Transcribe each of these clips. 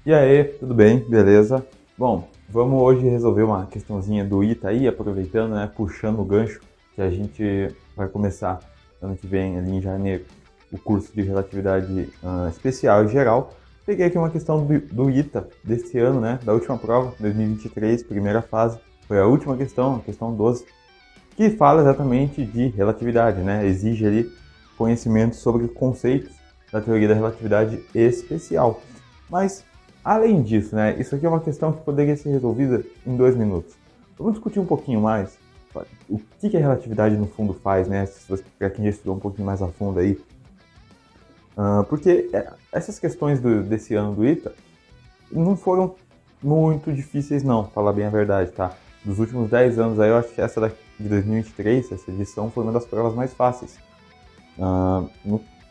E aí, tudo bem? Beleza? Bom, vamos hoje resolver uma questãozinha do ITA aí, aproveitando, né, puxando o gancho que a gente vai começar ano que vem, ali em janeiro, o curso de relatividade especial e geral. Peguei aqui uma questão do ITA desse ano, né, da última prova, 2023, primeira fase, foi a última questão, a questão 12, que fala exatamente de relatividade, né, exige ali conhecimento sobre conceitos da teoria da relatividade especial. Mas além disso, né, isso aqui é uma questão que poderia ser resolvida em 2 minutos. Vamos discutir um pouquinho mais o que a relatividade no fundo faz, né? Para quem já estudou um pouquinho mais a fundo aí. Porque essas questões desse ano do ITA não foram muito difíceis não, falar bem a verdade, tá? Dos últimos 10 anos aí, eu acho que essa de 2023, essa edição, foi uma das provas mais fáceis.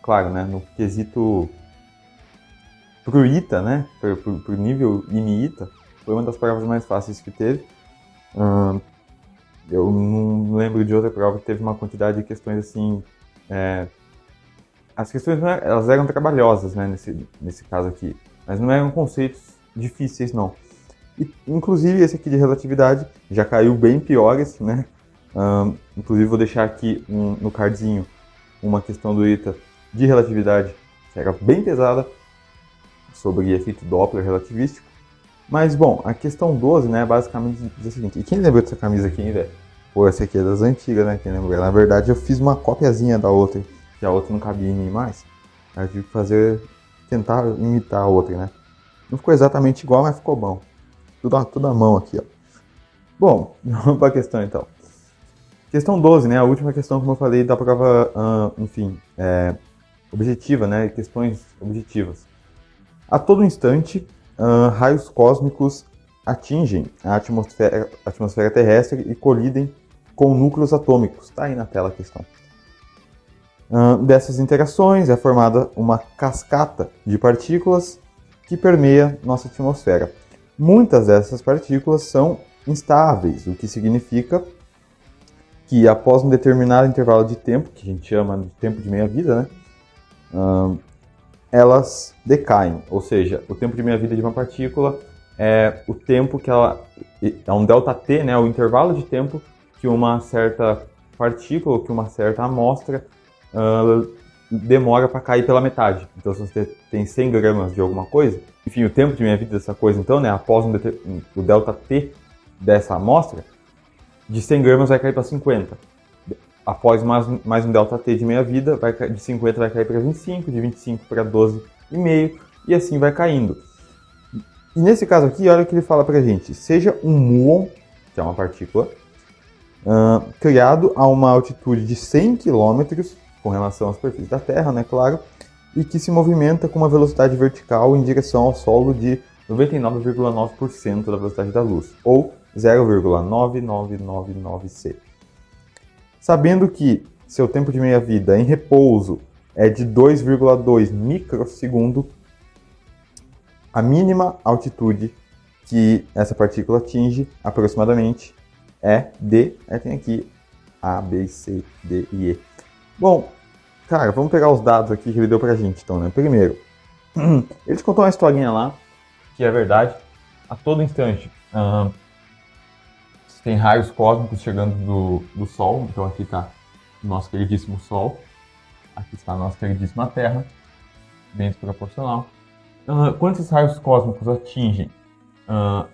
Claro, né, no quesito pro ITA, né, pro nível IME-ITA, foi uma das provas mais fáceis que teve. Eu não lembro de outra prova que teve uma quantidade de questões assim. As questões elas eram trabalhosas, né, nesse caso aqui, mas não eram conceitos difíceis, não. E, inclusive, esse aqui de relatividade já caiu bem piores, né? Inclusive, vou deixar aqui no cardzinho uma questão do ITA de relatividade que era bem pesada, sobre efeito Doppler relativístico. Mas, bom, a questão 12, né, basicamente diz o seguinte. E quem lembra dessa camisa aqui, hein, velho? Pô, essa aqui é das antigas, né? Quem lembra? Na verdade, eu fiz uma copiazinha da outra, que a outra não cabia em mim mais. Aí eu tive que tentar imitar a outra, né? Não ficou exatamente igual, mas ficou bom. Tudo à mão aqui, ó. Bom, vamos para a questão, então. Questão 12, né? A última questão, como eu falei, da prova, enfim, objetiva, né? Questões objetivas. A todo instante, raios cósmicos atingem a atmosfera terrestre e colidem com núcleos atômicos. Está aí na tela a questão. Dessas interações é formada uma cascata de partículas que permeia nossa atmosfera. Muitas dessas partículas são instáveis, o que significa que após um determinado intervalo de tempo, que a gente chama de tempo de meia-vida, né, elas decaem, ou seja, o tempo de meia-vida de uma partícula é o tempo que ela... é um ΔT, né, o intervalo de tempo que uma certa partícula, ou que uma certa amostra demora para cair pela metade. Então, se você tem 100 gramas de alguma coisa, enfim, o tempo de meia-vida dessa coisa, então, né, após o ΔT dessa amostra, de 100 gramas vai cair para 50. Após mais um ΔT de meia-vida, de 50 vai cair para 25, de 25 para 12,5, e assim vai caindo. E nesse caso aqui, olha o que ele fala para a gente. Seja um muon, que é uma partícula, criado a uma altitude de 100 km, com relação à superfície da Terra, né, claro, e que se movimenta com uma velocidade vertical em direção ao solo de 99,9% da velocidade da luz, ou 0,9999 c. Sabendo que seu tempo de meia-vida em repouso é de 2,2 microsegundo, a mínima altitude que essa partícula atinge aproximadamente é D. Tem aqui A, B, C, D e E. Bom, cara, vamos pegar os dados aqui que ele deu pra gente, então, né? Primeiro, ele contou uma historinha lá, que é verdade, a todo instante. Tem raios cósmicos chegando do Sol, então aqui está o nosso queridíssimo Sol, aqui está a nossa queridíssima Terra, bem desproporcional. Quando esses raios cósmicos atingem a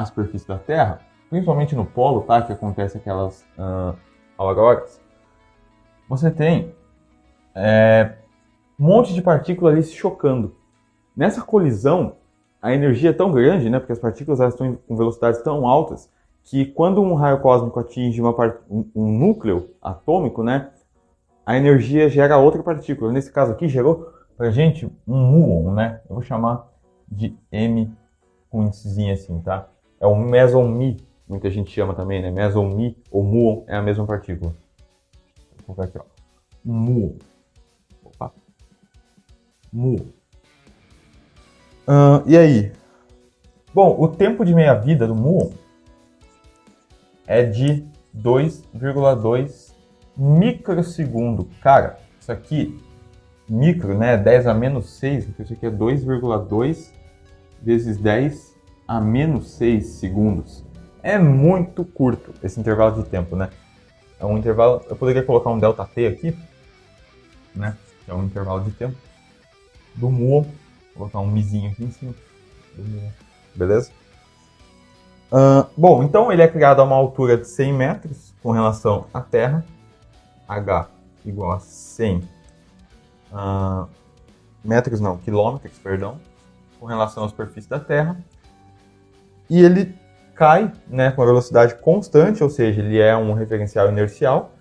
superfície da Terra, principalmente no polo, tá, que acontece aquelas auroras, você tem um monte de partículas ali se chocando. Nessa colisão, a energia é tão grande, né, porque as partículas elas estão com velocidades tão altas, que quando um raio cósmico atinge um núcleo atômico, né, a energia gera outra partícula. Nesse caso aqui, gerou pra gente um muon, né? Eu vou chamar de M com índicezinho assim, tá? É o meson-mi, muita gente chama também, né? Meson-mi ou muon é a mesma partícula. Vou colocar aqui, ó. Muon. Opa. Muon. E aí? Bom, o tempo de meia-vida do muon é de 2,2 microsegundo. Cara, isso aqui, micro, né? 10 a menos 6, então isso aqui é 2,2 vezes 10 a menos 6 segundos. É muito curto esse intervalo de tempo, né? É um intervalo... Eu poderia colocar um ΔT aqui, né? Que é um intervalo de tempo do muon. Vou colocar um mizinho aqui em cima do muon. Beleza? Bom, então ele é criado a uma altura de 100 metros com relação à Terra. H igual a 100 metros, não, quilômetros, perdão, com relação à superfície da Terra. E ele cai, né, com uma velocidade constante, ou seja, ele é um referencial inercial,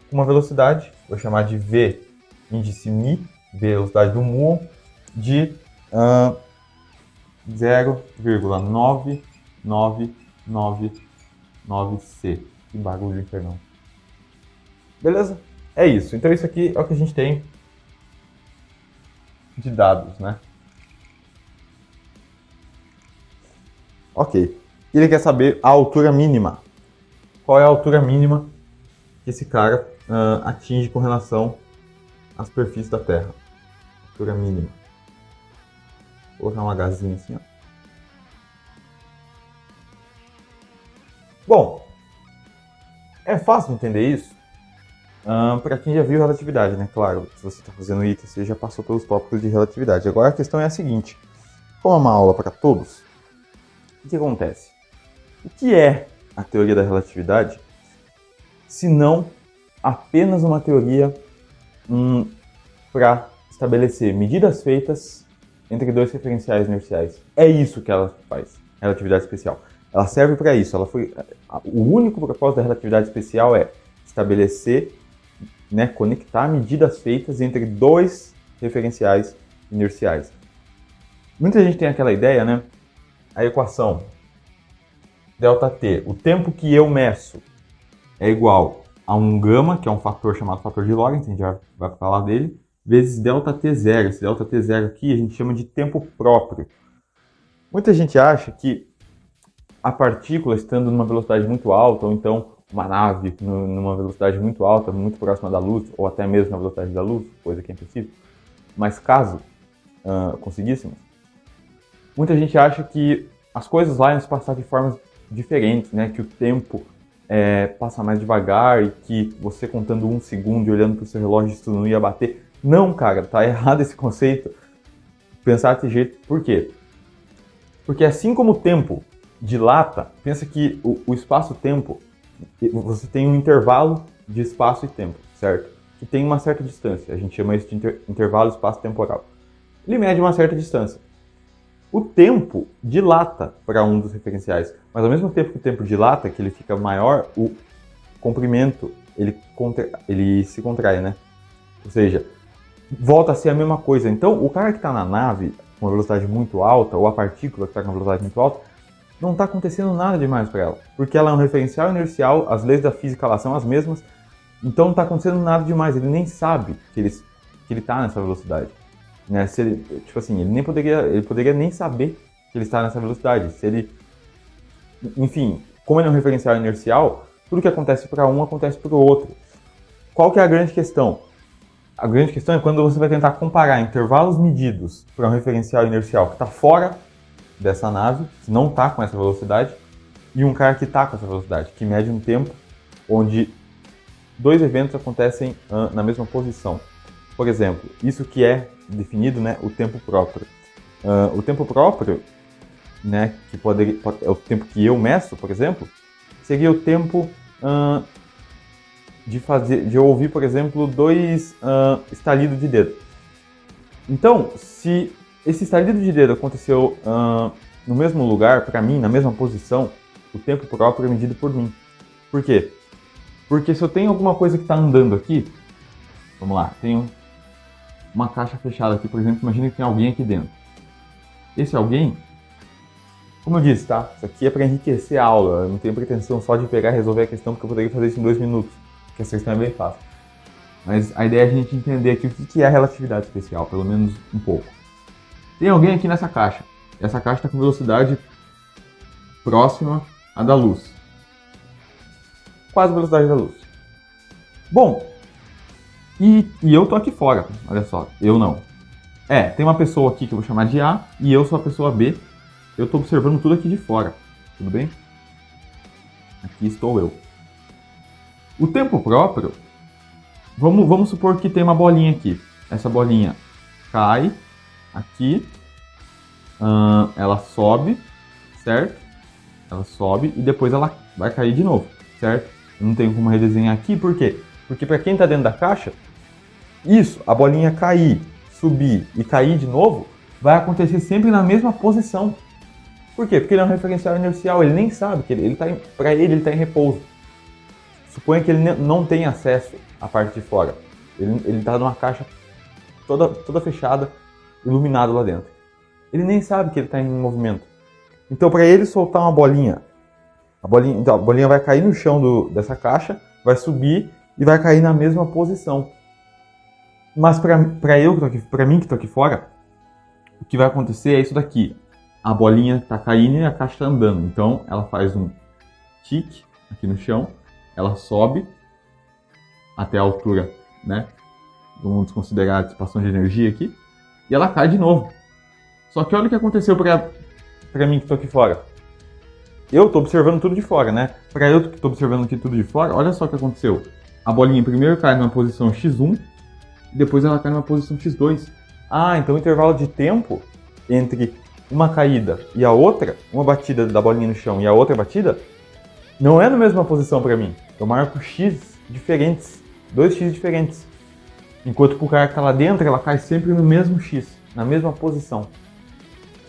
com uma velocidade, vou chamar de V índice μ, velocidade do muon, de 0,9999C. Que barulho infernal. Beleza? É isso. Então isso aqui é o que a gente tem de dados, né? Ok. Ele quer saber a altura mínima. Qual é a altura mínima que esse cara atinge com relação à superfície da Terra? Altura mínima. Vou colocar um Hzinho assim, ó. Bom, é fácil entender isso para quem já viu relatividade, né? Claro, se você está fazendo ITA, você já passou pelos tópicos de relatividade. Agora a questão é a seguinte: como é uma aula para todos, o que acontece? O que é a teoria da relatividade, se não apenas uma teoria para estabelecer medidas feitas entre dois referenciais inerciais? É isso que ela faz, relatividade especial. Ela serve para isso. O único propósito da relatividade especial é estabelecer, né, conectar medidas feitas entre dois referenciais inerciais. Muita gente tem aquela ideia, né? A equação ΔT, o tempo que eu meço, é igual a um gama, que é um fator chamado fator de Lorentz, a gente já vai falar dele, vezes ΔT0. Esse ΔT0 aqui a gente chama de tempo próprio. Muita gente acha que a partícula estando numa velocidade muito alta, ou então uma nave numa velocidade muito alta, muito próxima da luz, ou até mesmo na velocidade da luz, coisa que é impossível, mas caso conseguíssemos, muita gente acha que as coisas lá iam se passar de formas diferentes, né? Que o tempo passa mais devagar e que você contando 1 segundo e olhando para o seu relógio isso não ia bater. Não, cara, tá errado esse conceito. Pensar desse jeito. Por quê? Porque assim como o tempo dilata, pensa que o espaço-tempo, você tem um intervalo de espaço e tempo, certo? Que tem uma certa distância. A gente chama isso de intervalo espaço-temporal. Ele mede uma certa distância. O tempo dilata para um dos referenciais, mas ao mesmo tempo que o tempo dilata, que ele fica maior, o comprimento ele se contrai, né? Ou seja, volta a ser a mesma coisa. Então, o cara que está na nave com uma velocidade muito alta, ou a partícula que está com uma velocidade muito alta, não está acontecendo nada demais para ela, porque ela é um referencial inercial, as leis da física lá são as mesmas, então não está acontecendo nada demais, ele nem sabe que ele está nessa velocidade. Né? Se ele, tipo assim, ele poderia nem saber que ele está nessa velocidade. Se ele, enfim, como ele é um referencial inercial, tudo que acontece para um acontece para o outro. Qual que é a grande questão? A grande questão é quando você vai tentar comparar intervalos medidos para um referencial inercial que está fora dessa nave, que não está com essa velocidade, e um cara que está com essa velocidade, que mede um tempo onde dois eventos acontecem na mesma posição. Por exemplo, isso que é definido, né, o tempo próprio. O tempo próprio, né, que é o tempo que eu meço, por exemplo, seria o tempo de eu ouvir, por exemplo, 2 estalidos de dedo. Então, se esse estalido de dedo aconteceu no mesmo lugar, para mim, na mesma posição, o tempo próprio é medido por mim. Por quê? Porque se eu tenho alguma coisa que está andando aqui, vamos lá, tenho uma caixa fechada aqui, por exemplo, imagina que tem alguém aqui dentro. Esse alguém, como eu disse, tá? Isso aqui é para enriquecer a aula, eu não tenho pretensão só de pegar e resolver a questão, porque eu poderia fazer isso em 2 minutos, porque essa questão é bem fácil. Mas a ideia é a gente entender aqui o que é a relatividade especial, pelo menos um pouco. Tem alguém aqui nessa caixa. Essa caixa está com velocidade próxima à da luz. Quase a velocidade da luz. Bom, e eu tô aqui fora, olha só, eu não. Tem uma pessoa aqui que eu vou chamar de A e eu sou a pessoa B. Eu estou observando tudo aqui de fora, tudo bem? Aqui estou eu. O tempo próprio, vamos supor que tem uma bolinha aqui. Essa bolinha cai aqui, ela sobe, certo? Ela sobe e depois ela vai cair de novo, certo? Eu não tenho como redesenhar aqui, por quê? Porque para quem está dentro da caixa, a bolinha cair, subir e cair de novo, vai acontecer sempre na mesma posição. Por quê? Porque ele é um referencial inercial, ele nem sabe que ele está em repouso. Suponha que ele não tem acesso à parte de fora. Ele está numa caixa toda fechada, iluminado lá dentro. Ele nem sabe que ele está em movimento. Então, para ele soltar uma bolinha, a bolinha vai cair no chão dessa caixa, vai subir e vai cair na mesma posição. Mas para mim que estou aqui fora, o que vai acontecer é isso daqui. A bolinha está caindo e a caixa está andando. Então, ela faz um tique aqui no chão, ela sobe até a altura, né? Vamos considerar a dissipação de energia aqui, e ela cai de novo. Só que olha o que aconteceu para mim que estou aqui fora. Eu estou observando tudo de fora, né? Para eu que estou observando aqui tudo de fora, olha só o que aconteceu. A bolinha primeiro cai numa posição x1, depois ela cai numa posição x2. Então o intervalo de tempo entre uma caída e a outra, uma batida da bolinha no chão e a outra batida, não é na mesma posição para mim. Eu marco x diferentes, 2x diferentes. Enquanto para o cara que está lá dentro, ela cai sempre no mesmo x, na mesma posição.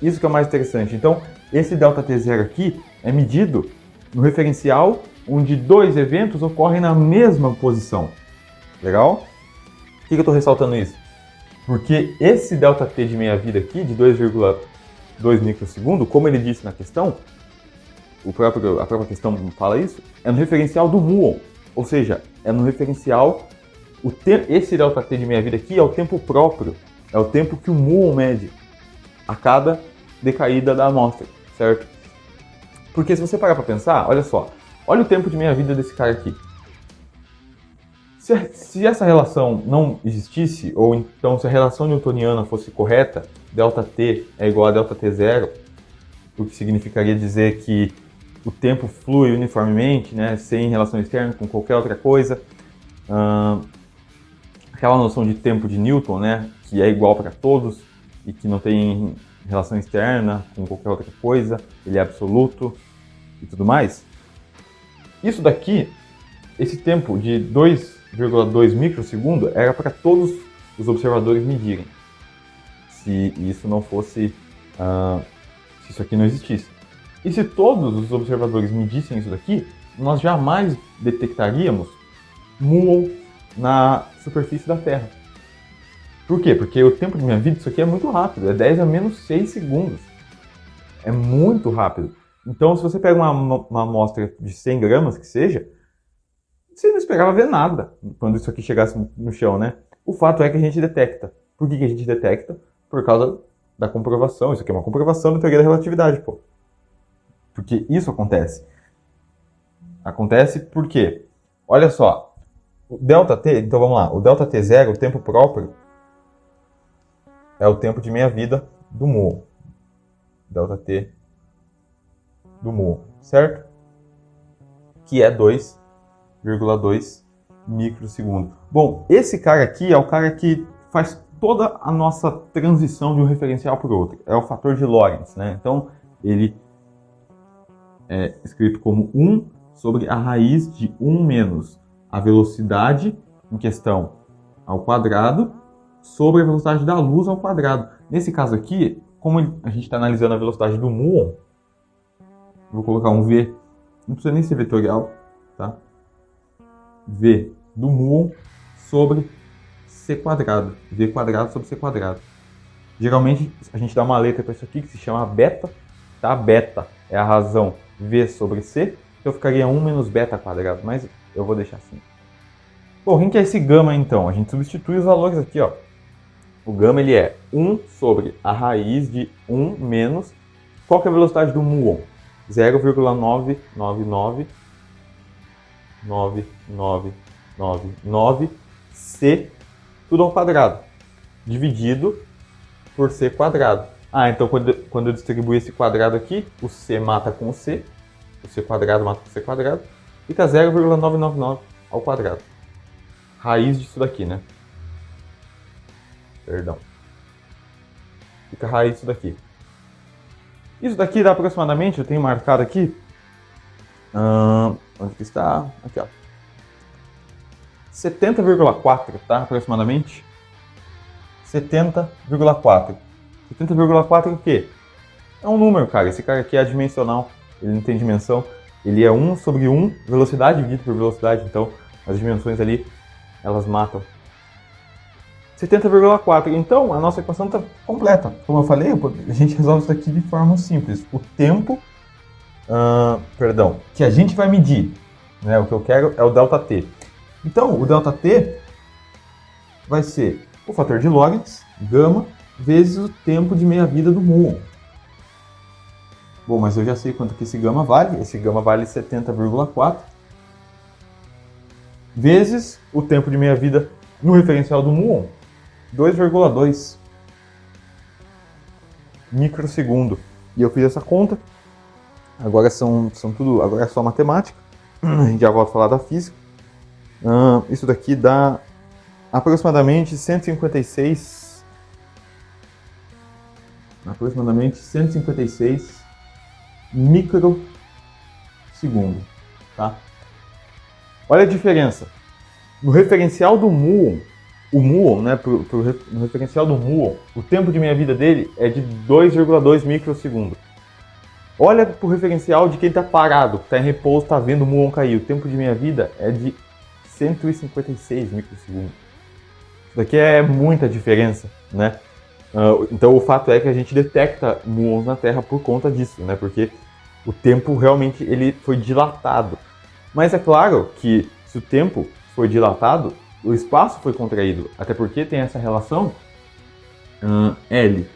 Isso que é o mais interessante. Então, esse ΔT0 aqui é medido no referencial onde dois eventos ocorrem na mesma posição. Legal? Por que eu estou ressaltando isso? Porque esse ΔT de meia-vida aqui, de 2,2 microsegundo, como ele disse na questão, a própria questão fala isso, é no referencial do muon. Ou seja, é no referencial... Esse ΔT de meia-vida aqui é o tempo próprio, é o tempo que o muon mede a cada decaída da amostra, certo? Porque se você parar para pensar, olha só, olha o tempo de meia-vida desse cara aqui. Se essa relação não existisse, ou então se a relação newtoniana fosse correta, ΔT é igual a ΔT0, o que significaria dizer que o tempo flui uniformemente, né, sem relação externa com qualquer outra coisa. Aquela noção de tempo de Newton, né, que é igual para todos e que não tem relação externa com qualquer outra coisa, ele é absoluto e tudo mais. Isso daqui, esse tempo de 2,2 microsegundo era para todos os observadores medirem, se isso não fosse, se isso aqui não existisse. E se todos os observadores medissem isso daqui, nós jamais detectaríamos muon na superfície da Terra. Por quê? Porque o tempo de minha vida, isso aqui é muito rápido, é 10 a menos 6 segundos. É muito rápido. Então, se você pega uma amostra de 100 gramas, que seja, você não esperava ver nada quando isso aqui chegasse no chão, né? O fato é que a gente detecta. Por que a gente detecta? Por causa da comprovação. Isso aqui é uma comprovação da teoria da relatividade, pô. Porque isso acontece. Acontece por quê? Olha só. O ΔT, então vamos lá, o ΔT0, o tempo próprio, é o tempo de meia-vida do muon. ΔT do muon, certo? Que é 2,2 microsegundo. Bom, esse cara aqui é o cara que faz toda a nossa transição de um referencial para o outro. É o fator de Lorentz, né? Então, ele é escrito como 1 sobre a raiz de 1 menos a velocidade em questão ao quadrado sobre a velocidade da luz ao quadrado. Nesse caso aqui, como a gente está analisando a velocidade do muon, vou colocar um V, não precisa nem ser vetorial, tá? V do muon sobre C quadrado, V quadrado sobre C quadrado. Geralmente a gente dá uma letra para isso aqui que se chama beta, tá? Beta é a razão V sobre C, então ficaria 1 menos beta quadrado, mas eu vou deixar assim. Bom, quem que é esse gama então? A gente substitui os valores aqui, ó. O gama ele é 1 sobre a raiz de 1 menos... Qual que é a velocidade do muon? 0,999999 C, tudo ao quadrado, dividido por c quadrado. Ah, então quando eu distribuir esse quadrado aqui, o c mata com o c quadrado mata com o c quadrado, fica 0,999 ao quadrado. Raiz disso daqui, né? Perdão. Fica a raiz disso daqui. Isso daqui dá aproximadamente, eu tenho marcado aqui, onde que está? Aqui, ó. 70,4, tá? Aproximadamente. 70,4. 70,4 é o quê? É um número, cara. Esse cara aqui é adimensional. Ele não tem dimensão. Ele é 1 sobre 1, velocidade dividido por velocidade. Então, as dimensões ali, elas matam. 70,4. Então, a nossa equação está completa. Como eu falei, a gente resolve isso aqui de forma simples. O tempo, que a gente vai medir, né? O que eu quero é o ΔT. Então, o ΔT vai ser o fator de Lorentz, gama, vezes o tempo de meia-vida do muon. Bom, mas eu já sei quanto que esse gama vale. Esse gama vale 70,4 vezes o tempo de meia-vida no referencial do muon, 2,2 microsegundo. E eu fiz essa conta. Agora agora é só matemática. A gente já volta a falar da física. Isso daqui dá aproximadamente 156 microsegundo, tá? Olha a diferença. No referencial do muon, o muon, né, no referencial do muon, o tempo de meia-vida dele é de 2,2 microsegundo. Olha para o referencial de quem está parado, está em repouso, está vendo o muon cair. O tempo de meia-vida é de 156 microsegundos. Isso daqui é muita diferença, né? Então o fato é que a gente detecta muons na Terra por conta disso, né? Porque o tempo realmente ele foi dilatado. Mas é claro que se o tempo foi dilatado, o espaço foi contraído. Até porque tem essa relação L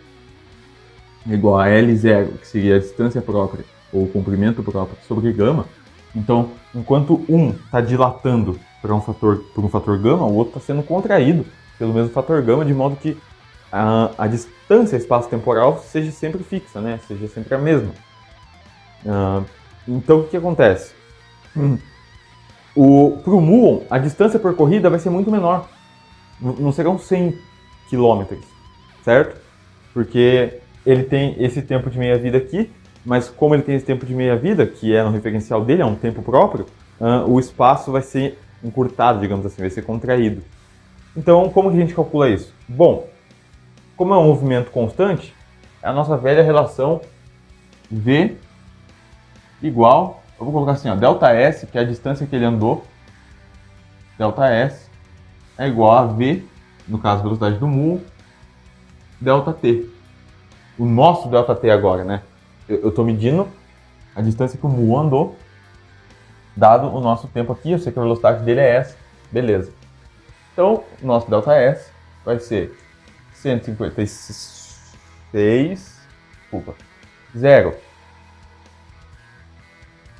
igual a L0, que seria a distância própria ou o comprimento próprio sobre gama. Então, enquanto um está dilatando por um fator gama, o outro está sendo contraído pelo mesmo fator gama, de modo que a distância espaço-temporal seja sempre fixa, né? Seja sempre a mesma. Então, o que acontece? Para o muon, a distância percorrida vai ser muito menor. Não serão 100 km, certo? Porque ele tem esse tempo de meia-vida aqui, mas como ele tem esse tempo de meia-vida, que é no referencial dele, é um tempo próprio, o espaço vai ser encurtado, digamos assim, vai ser contraído. Então, como que a gente calcula isso? Bom, como é um movimento constante, é a nossa velha relação V igual, eu vou colocar assim, ó, ΔS, que é a distância que ele andou, ΔS é igual a V, no caso, a velocidade do muon, ΔT. O nosso ΔT agora, né? Eu estou medindo a distância que o muon andou, dado o nosso tempo aqui, eu sei que a velocidade dele é essa, beleza. Então, o nosso ΔS vai ser 156, zero.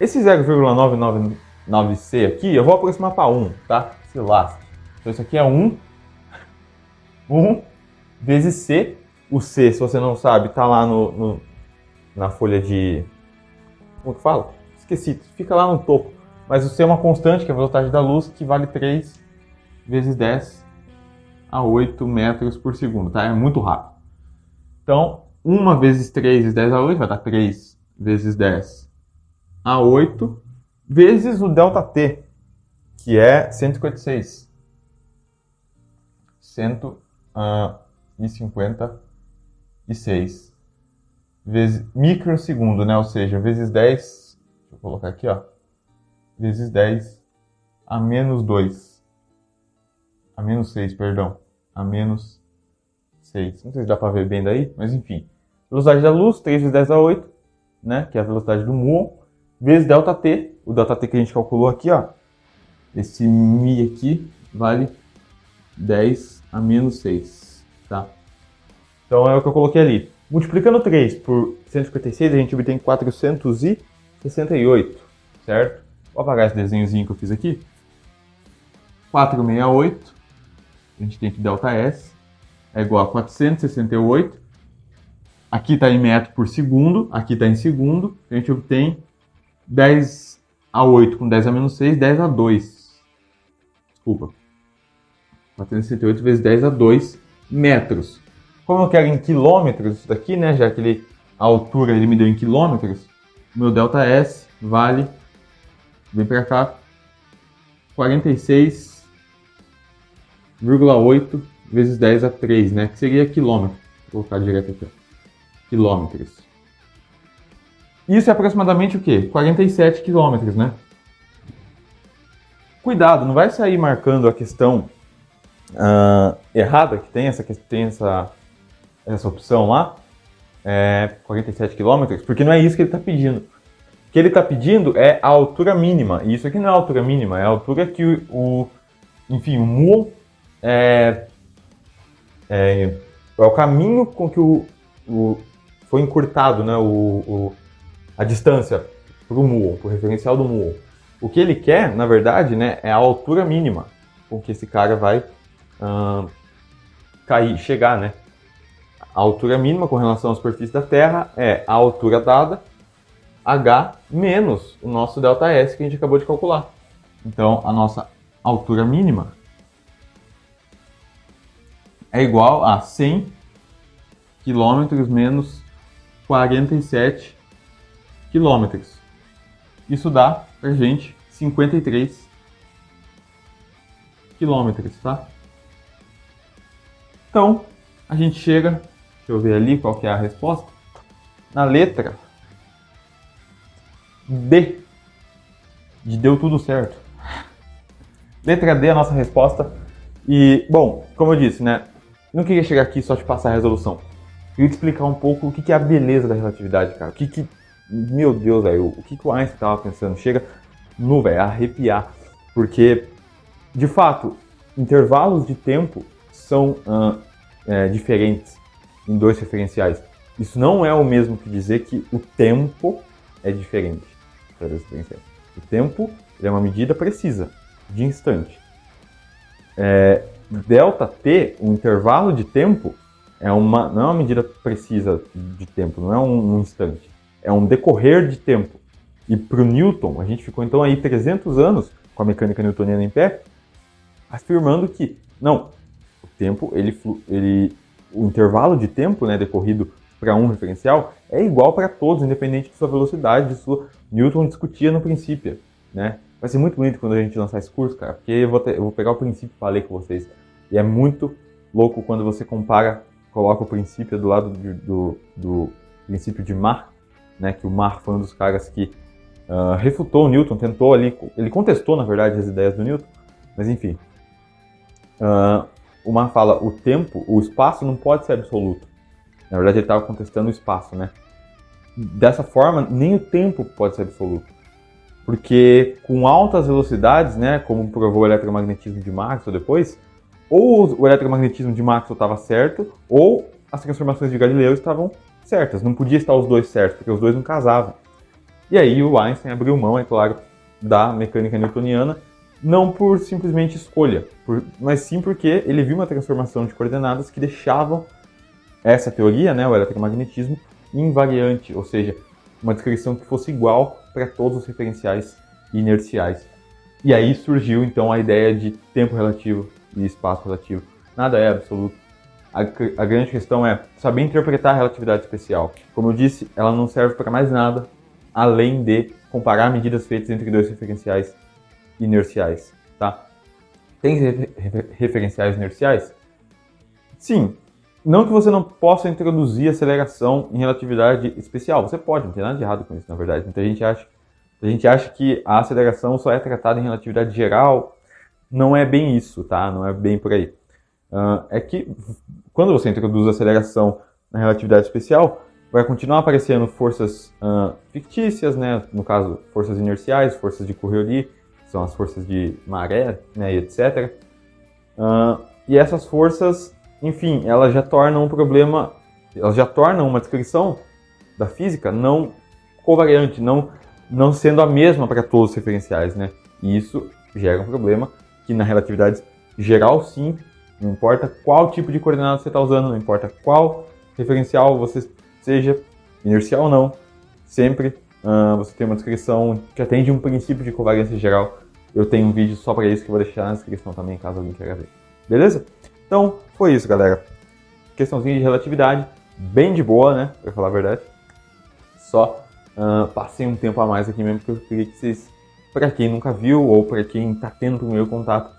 Esse 0,999C aqui, eu vou aproximar para 1, tá? Se lasca. Então, isso aqui é 1 vezes C. O C, se você não sabe, tá lá na folha de... Como que fala? Esqueci, fica lá no topo. Mas o C é uma constante, que é a velocidade da luz, que vale 3 vezes 10 a 8 metros por segundo, tá? É muito rápido. Então, 1 vezes 3 vezes 10 a 8 vai dar 3 vezes 10 a 8 vezes o ΔT, que é 156. 156 vezes microsegundo, né? Ou seja, vezes 10, deixa eu colocar aqui, ó, vezes 10 a menos 2, a menos 6, perdão, a menos 6. Não sei se dá para ver bem daí, mas enfim. Velocidade da luz, 3 vezes 10 a 8, né? Que é a velocidade do muon, vezes ΔT, o ΔT que a gente calculou aqui, ó, esse mi aqui vale 10 a menos 6, tá? Então é o que eu coloquei ali. Multiplicando 3 por 156, a gente obtém 468, certo? Vou apagar esse desenhozinho que eu fiz aqui. 468, a gente tem que ΔS, é igual a 468 aqui está em metro por segundo, aqui está em segundo, a gente obtém 10 a 8 com 10 a menos 6, 10 a 2. Desculpa. 468 vezes 10 a 2 metros. Como eu quero em quilômetros isso daqui, né, já que a altura ele me deu em quilômetros, o meu ΔS vale, vem para cá, 46,8 vezes 10 a 3, né, que seria quilômetro. Vou colocar direto aqui, ó. Quilômetros. Isso é aproximadamente o quê? 47 quilômetros, né? Cuidado, não vai sair marcando a questão errada, que tem essa opção lá, 47 km, porque não é isso que ele está pedindo. O que ele está pedindo é a altura mínima, e isso aqui não é a altura mínima, é a altura que o muon é o caminho com que foi encurtado, né, a distância para o muon, para o referencial do muon. O que ele quer, na verdade, né, é a altura mínima com que esse cara vai chegar, né? A altura mínima com relação à superfície da Terra é a altura dada, h, menos o nosso ΔS que a gente acabou de calcular. Então, a nossa altura mínima é igual a 100 km menos 47 km. Isso dá pra gente 53 km, tá? Então, a gente chega, deixa eu ver ali qual que é a resposta, na letra D, de deu tudo certo. Letra D é a nossa resposta. E, bom, como eu disse, né, não queria chegar aqui só te passar a resolução. Queria te explicar um pouco o que é a beleza da relatividade, cara. Meu Deus, velho, o que o Einstein estava pensando? Chega a arrepiar. Porque, de fato, intervalos de tempo são diferentes em dois referenciais. Isso não é o mesmo que dizer que o tempo é diferente para dois referenciais. O tempo é uma medida precisa, de instante. ΔT, o intervalo de tempo, não é uma medida precisa de tempo, não é um instante. É um decorrer de tempo. E para o Newton, a gente ficou então aí 300 anos com a mecânica newtoniana em pé, afirmando que, não, o tempo, o intervalo de tempo, né, decorrido para um referencial é igual para todos, independente de sua velocidade, Newton discutia no princípio, né? Vai ser muito bonito quando a gente lançar esse curso, cara, porque eu vou pegar o princípio para ler com vocês. E é muito louco quando você coloca o princípio do lado do princípio de Mach, né, que o Mach foi um dos caras que refutou o Newton, ele contestou, na verdade, as ideias do Newton, mas enfim. O Mach fala, o espaço não pode ser absoluto. Na verdade, ele estava contestando o espaço, né? Dessa forma, nem o tempo pode ser absoluto. Porque com altas velocidades, né, como provou o eletromagnetismo de Maxwell depois, ou o eletromagnetismo de Maxwell estava certo, ou as transformações de Galileu estavam certas. Não podia estar os dois certos, porque os dois não casavam. E aí o Einstein abriu mão, é claro, da mecânica newtoniana, não por simplesmente escolha, mas sim porque ele viu uma transformação de coordenadas que deixavam essa teoria, né, o eletromagnetismo, invariante, ou seja, uma descrição que fosse igual para todos os referenciais inerciais. E aí surgiu então a ideia de tempo relativo e espaço relativo. Nada é absoluto. A grande questão é saber interpretar a relatividade especial. Como eu disse, ela não serve para mais nada além de comparar medidas feitas entre dois referenciais inerciais, tá? Tem referenciais inerciais? Sim. Não que você não possa introduzir aceleração em relatividade especial. Você pode, não tem nada de errado com isso, na verdade. Muita gente acha que a aceleração só é tratada em relatividade geral. Não é bem isso, tá? Não é bem por aí. É que quando você introduz aceleração na relatividade especial, vai continuar aparecendo forças fictícias, né? No caso, forças inerciais, forças de Coriolis, que são as forças de maré, né? E etc. E essas forças, enfim, elas já tornam uma descrição da física não covariante, não sendo a mesma para todos os referenciais, né? E isso gera um problema que na relatividade geral, sim, não importa qual tipo de coordenada você está usando, não importa qual referencial você seja inercial ou não, sempre você tem uma descrição que atende um princípio de covariância geral. Eu tenho um vídeo só para isso que eu vou deixar na descrição também, caso alguém queira ver. Beleza? Então, foi isso, galera. Questãozinha de relatividade, bem de boa, né? Pra falar a verdade. Só passei um tempo a mais aqui mesmo, porque eu queria que vocês, para quem nunca viu, ou para quem tá tendo o primeiro contato,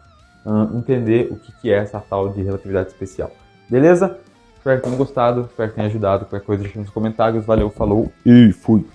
entender o que é essa tal de relatividade especial. Beleza? Espero que tenham gostado, espero que tenha ajudado. Qualquer coisa deixa nos comentários. Valeu, falou e fui!